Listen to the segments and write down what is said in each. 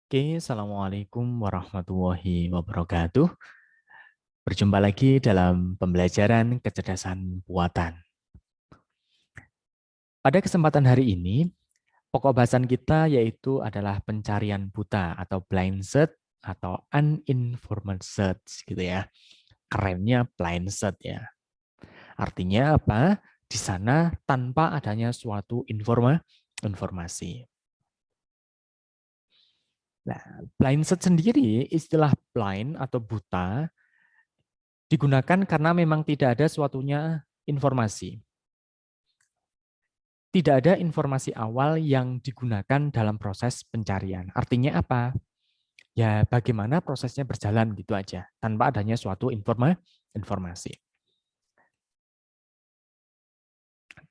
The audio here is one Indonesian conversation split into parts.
Oke, Assalamualaikum warahmatullahi wabarakatuh. Berjumpa lagi dalam pembelajaran kecerdasan buatan. Pada kesempatan hari ini, pokok bahasan kita yaitu adalah pencarian buta atau blind search atau uninformed search gitu ya. Kerennya blind search ya. Artinya apa? Di sana tanpa adanya suatu informasi. Nah, blind search sendiri, istilah blind atau buta digunakan karena memang tidak ada suatunya informasi. Tidak ada informasi awal yang digunakan dalam proses pencarian. Artinya apa? Ya, bagaimana prosesnya berjalan gitu aja, tanpa adanya suatu informasi.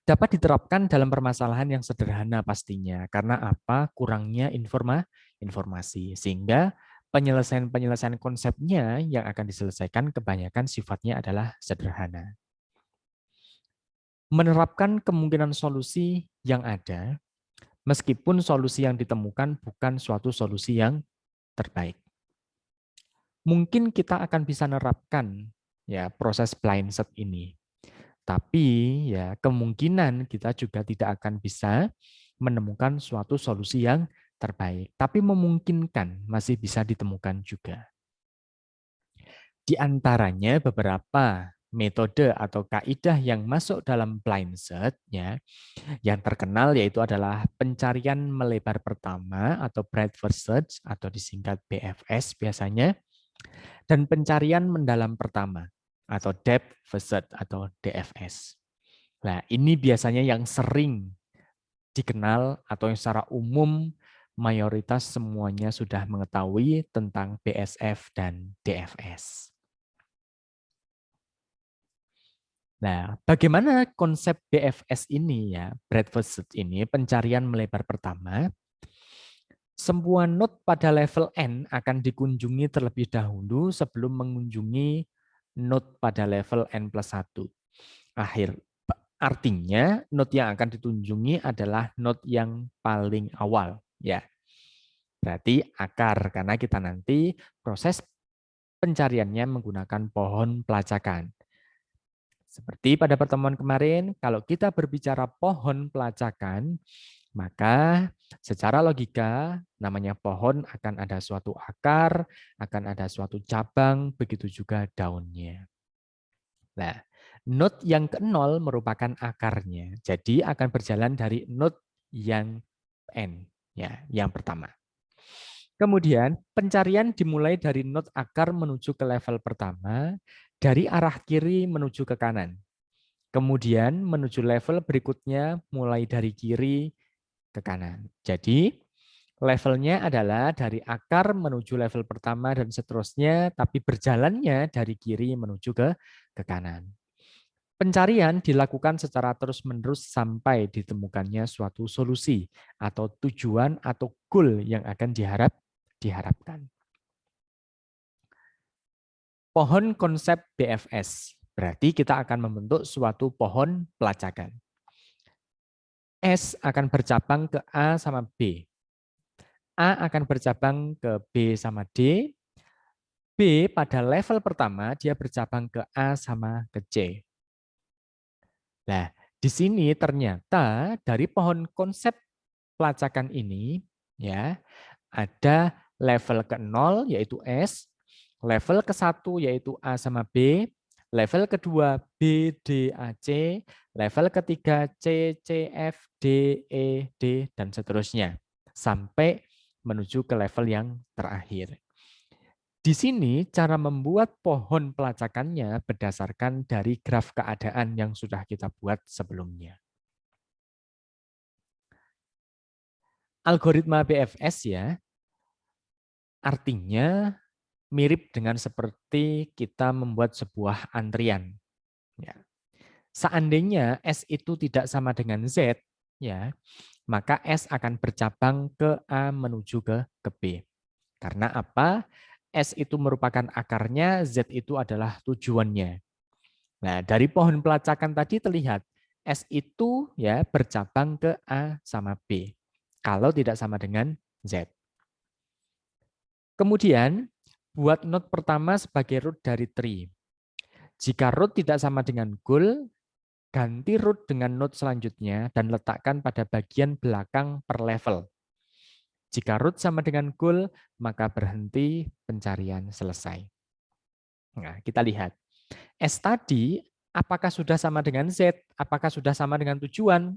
Dapat diterapkan dalam permasalahan yang sederhana pastinya, karena apa? Kurangnya informasi. Sehingga penyelesaian-penyelesaian konsepnya yang akan diselesaikan kebanyakan sifatnya adalah sederhana. Menerapkan kemungkinan solusi yang ada, meskipun solusi yang ditemukan bukan suatu solusi yang terbaik. Mungkin kita akan bisa menerapkan ya proses blind search ini, tapi ya kemungkinan kita juga tidak akan bisa menemukan suatu solusi yang terbaik, tapi memungkinkan masih bisa ditemukan juga. Di antaranya beberapa metode atau kaidah yang masuk dalam blind search ya. Yang terkenal yaitu adalah pencarian melebar pertama atau breadth first search atau disingkat BFS biasanya, dan pencarian mendalam pertama atau depth first search atau DFS. Nah, ini biasanya yang sering dikenal atau yang secara umum mayoritas semuanya sudah mengetahui tentang BSF dan DFS. Nah, bagaimana konsep BFS ini ya, breadth first search ini, pencarian melebar pertama? Semua node pada level N akan dikunjungi terlebih dahulu sebelum mengunjungi node pada level N plus 1. Artinya, node yang akan dikunjungi adalah node yang paling awal. Ya, berarti akar, karena kita nanti proses pencariannya menggunakan pohon pelacakan. Seperti pada pertemuan kemarin, kalau kita berbicara pohon pelacakan, maka secara logika namanya pohon akan ada suatu akar, akan ada suatu cabang, begitu juga daunnya. Nah, node yang ke-0 merupakan akarnya. Jadi akan berjalan dari node yang N, ya, yang pertama. Kemudian pencarian dimulai dari node akar menuju ke level pertama, dari arah kiri menuju ke kanan. Kemudian menuju level berikutnya mulai dari kiri ke kanan. Jadi levelnya adalah dari akar menuju level pertama dan seterusnya, tapi berjalannya dari kiri menuju ke kanan. Pencarian dilakukan secara terus-menerus sampai ditemukannya suatu solusi atau tujuan atau goal yang akan diharapkan. Pohon konsep BFS. Berarti kita akan membentuk suatu pohon pelacakan. S akan bercabang ke A sama B. A akan bercabang ke B sama D. B pada level pertama dia bercabang ke A sama ke C. Nah, di sini ternyata dari pohon konsep pelacakan ini ya ada level ke-0 yaitu S, level ke-1 yaitu A sama B, level kedua B, D, A, C, level ketiga C, C, F, D, E, D, dan seterusnya. Sampai menuju ke level yang terakhir. Di sini cara membuat pohon pelacakannya berdasarkan dari graf keadaan yang sudah kita buat sebelumnya. Algoritma BFS ya, artinya mirip dengan seperti kita membuat sebuah antrian. Ya. Seandainya S itu tidak sama dengan Z, ya, maka S akan bercabang ke A menuju ke B. Karena apa? S itu merupakan akarnya, Z itu adalah tujuannya. Nah, dari pohon pelacakan tadi terlihat S itu ya bercabang ke A sama B. Kalau tidak sama dengan Z. Kemudian, buat node pertama sebagai root dari tree. Jika root tidak sama dengan goal, ganti root dengan node selanjutnya dan letakkan pada bagian belakang per level. Jika root sama dengan goal, maka berhenti pencarian selesai. Nah, kita lihat. S tadi, apakah sudah sama dengan Z? Apakah sudah sama dengan tujuan?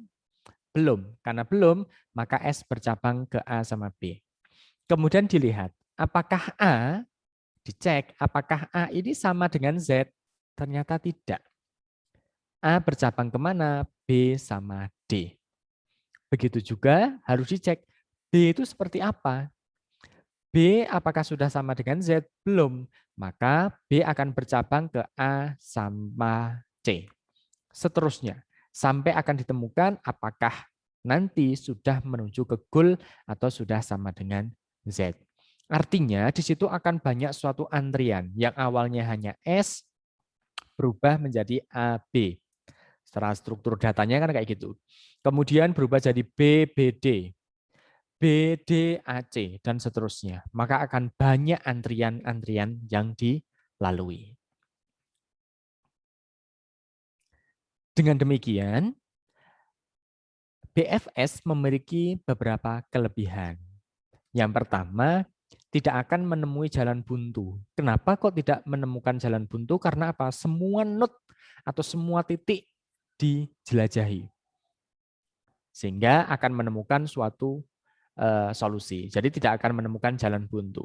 Belum. Karena belum, maka S bercabang ke A sama B. Kemudian dilihat, apakah A, dicek, apakah A ini sama dengan Z? Ternyata tidak. A bercabang kemana? B sama D. Begitu juga harus dicek, B itu seperti apa? B apakah sudah sama dengan Z? Belum. Maka B akan bercabang ke A sama C. Seterusnya, sampai akan ditemukan apakah nanti sudah menuju ke goal atau sudah sama dengan Z. Artinya di situ akan banyak suatu antrian yang awalnya hanya S berubah menjadi AB. Secara struktur datanya kan kayak gitu. Kemudian berubah jadi B, BD, BDAC, dan seterusnya. Maka akan banyak antrian-antrian yang dilalui. Dengan demikian, BFS memiliki beberapa kelebihan. Yang pertama, tidak akan menemui jalan buntu. Kenapa kok tidak menemukan jalan buntu? Karena apa? Semua node atau semua titik dijelajahi. Sehingga akan menemukan suatu solusi. Jadi tidak akan menemukan jalan buntu.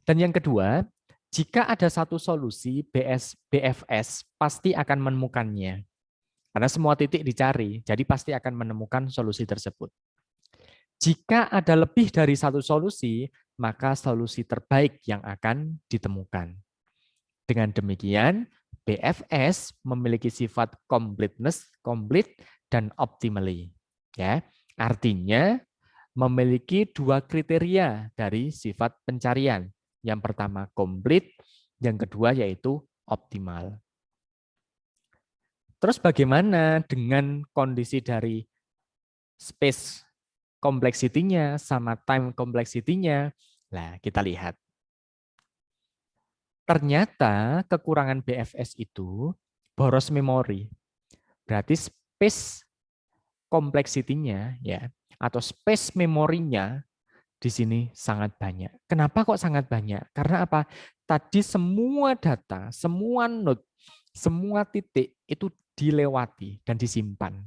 Dan yang kedua, jika ada satu solusi, BFS pasti akan menemukannya. Karena semua titik dicari, jadi pasti akan menemukan solusi tersebut. Jika ada lebih dari satu solusi, maka solusi terbaik yang akan ditemukan. Dengan demikian, BFS memiliki sifat completeness, complete, dan optimally. Ya, artinya memiliki dua kriteria dari sifat pencarian. Yang pertama komplit, yang kedua yaitu optimal. Terus bagaimana dengan kondisi dari space complexity-nya sama time complexity-nya? Nah, kita lihat. Ternyata kekurangan BFS itu boros memori. Berarti space complexity-nya ya atau space memorinya di sini sangat banyak. Kenapa kok sangat banyak? Karena apa? Tadi semua data, semua node, semua titik itu dilewati dan disimpan.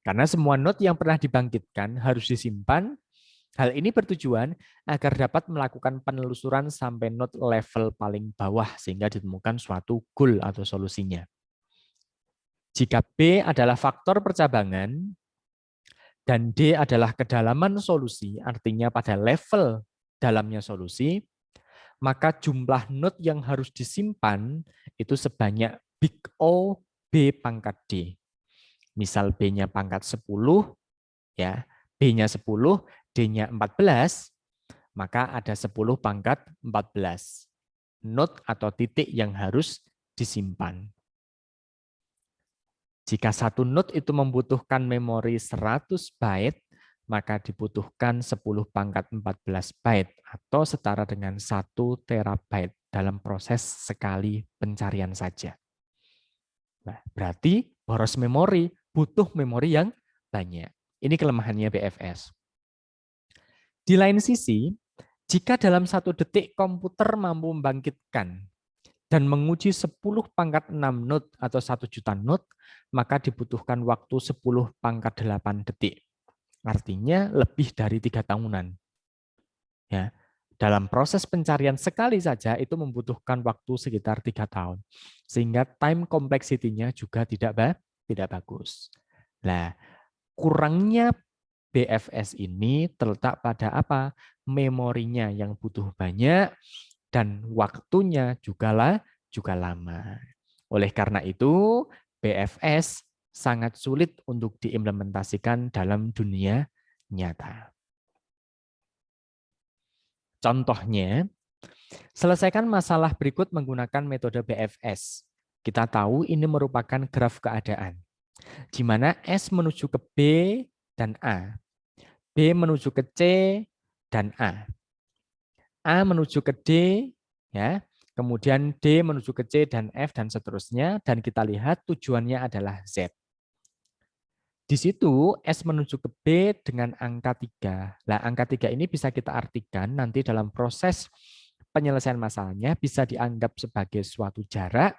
Karena semua node yang pernah dibangkitkan harus disimpan. Hal ini bertujuan agar dapat melakukan penelusuran sampai node level paling bawah sehingga ditemukan suatu goal atau solusinya. Jika B adalah faktor percabangan, dan D adalah kedalaman solusi, artinya pada level dalamnya solusi, maka jumlah node yang harus disimpan itu sebanyak big O B pangkat D. Misal B-nya pangkat 10, ya, B-nya 10, D-nya 14, maka ada 10 pangkat 14 node atau titik yang harus disimpan. Jika satu node itu membutuhkan memori 100 byte, maka dibutuhkan 10 pangkat 14 byte atau setara dengan 1 terabyte dalam proses sekali pencarian saja. Nah, berarti boros memori, butuh memori yang banyak. Ini kelemahannya BFS. Di lain sisi, jika dalam 1 detik komputer mampu membangkitkan dan menguji 10 pangkat 6 node atau 1 juta node, maka dibutuhkan waktu 10 pangkat 8 detik. Artinya lebih dari 3 tahunan. Ya, dalam proses pencarian sekali saja itu membutuhkan waktu sekitar 3 tahun. Sehingga time complexity-nya juga tidak bagus. Nah, kurangnya BFS ini terletak pada apa? Memorinya yang butuh banyak, dan waktunya juga lama. Oleh karena itu, BFS sangat sulit untuk diimplementasikan dalam dunia nyata. Contohnya, selesaikan masalah berikut menggunakan metode BFS. Kita tahu ini merupakan graf keadaan, di mana S menuju ke B dan A, B menuju ke C dan A. A menuju ke D, ya. Kemudian D menuju ke C dan F dan seterusnya, dan kita lihat tujuannya adalah Z. Di situ S menuju ke B dengan angka 3. Nah, angka 3 ini bisa kita artikan nanti dalam proses penyelesaian masalahnya bisa dianggap sebagai suatu jarak,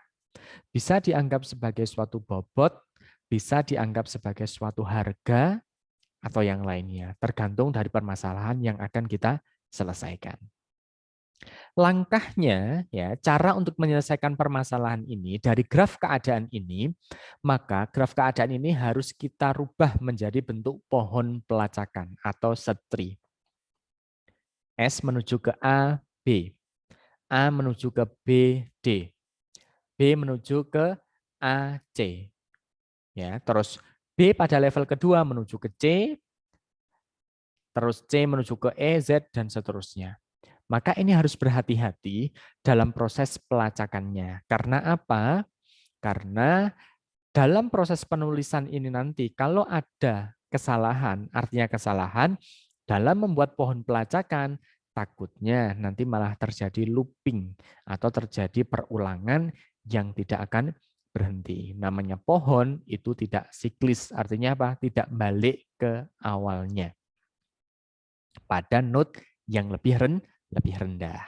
bisa dianggap sebagai suatu bobot, bisa dianggap sebagai suatu harga, atau yang lainnya, tergantung dari permasalahan yang akan kita selesaikan. Langkahnya, ya, cara untuk menyelesaikan permasalahan ini dari graf keadaan ini, maka graf keadaan ini harus kita rubah menjadi bentuk pohon pelacakan atau set tree. S menuju ke A, B. A menuju ke B, D. B menuju ke A, C. Ya, terus B pada level kedua menuju ke C, terus C menuju ke E, Z, dan seterusnya. Maka ini harus berhati-hati dalam proses pelacakannya. Karena apa? Karena dalam proses penulisan ini nanti, kalau ada kesalahan, artinya kesalahan, dalam membuat pohon pelacakan, takutnya nanti malah terjadi looping atau terjadi perulangan yang tidak akan berhenti. Namanya pohon itu tidak siklis, artinya apa? Tidak balik ke awalnya pada note yang lebih rendah.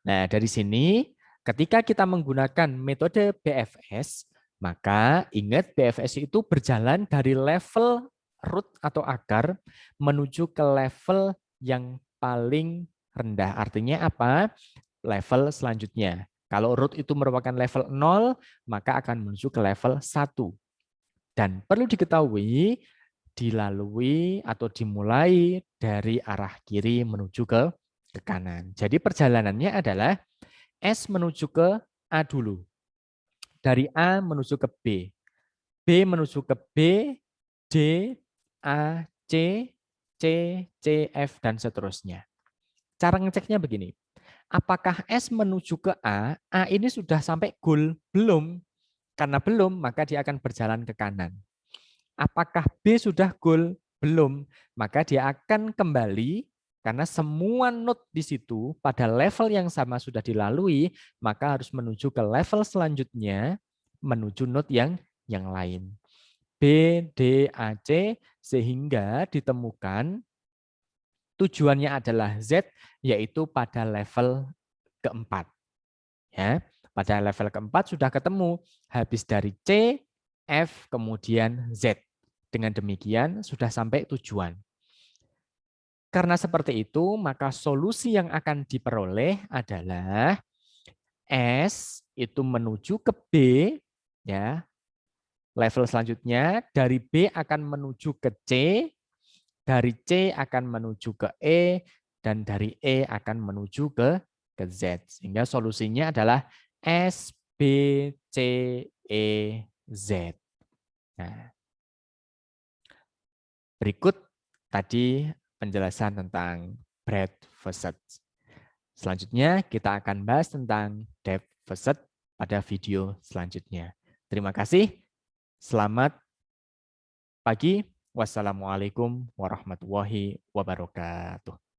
Nah, dari sini ketika kita menggunakan metode BFS, maka ingat BFS itu berjalan dari level root atau akar menuju ke level yang paling rendah. Artinya apa? Level selanjutnya. Kalau root itu merupakan level 0, maka akan menuju ke level 1. Dan perlu diketahui, dilalui atau dimulai dari arah kiri menuju ke kanan. Jadi perjalanannya adalah S menuju ke A dulu. Dari A menuju ke B. B menuju ke B, D, A, C, C, C, F, dan seterusnya. Cara ngeceknya begini. Apakah S menuju ke A ini sudah sampai goal? Belum. Karena belum, maka dia akan berjalan ke kanan. Apakah B sudah goal? Belum. Maka dia akan kembali karena semua node di situ pada level yang sama sudah dilalui, maka harus menuju ke level selanjutnya, menuju node yang lain. B, D, A, C, sehingga ditemukan tujuannya adalah Z, yaitu pada level keempat. Ya, pada level keempat sudah ketemu, habis dari C, F, kemudian Z. Dengan demikian sudah sampai tujuan. Karena seperti itu, maka solusi yang akan diperoleh adalah S itu menuju ke B, ya. Level selanjutnya dari B akan menuju ke C, dari C akan menuju ke E, dan dari E akan menuju ke Z. Sehingga solusinya adalah S, B, C, E, Z. Nah, berikut tadi penjelasan tentang breadth first. Selanjutnya kita akan bahas tentang depth first pada video selanjutnya. Terima kasih. Selamat pagi. Wassalamualaikum warahmatullahi wabarakatuh.